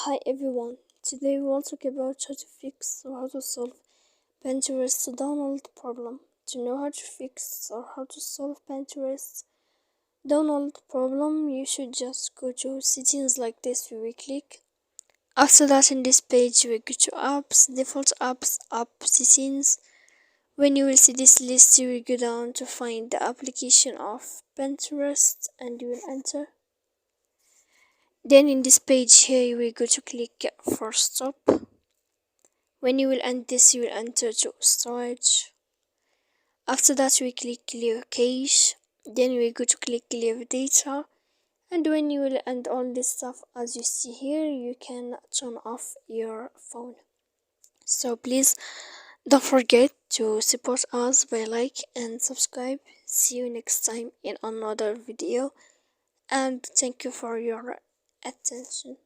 Hi everyone, today we will talk about how to fix or how to solve Pinterest's Donald problem. To know how to fix or how to solve Pinterest's Donald problem, you should just go to settings like this where we click. After that, in this page, we go to apps, default apps, app settings. When you will see this list, you will go down to find the application of Pinterest and you will enter. Then in this page here you will go to click for stop. When you will end this, you will enter to storage. After that we click clear cache. Then we go to click clear data, and when you will end all this stuff as you see here, you can turn off your phone. So please don't forget to support us by like and subscribe. See you next time in another video, and thank you for your attention.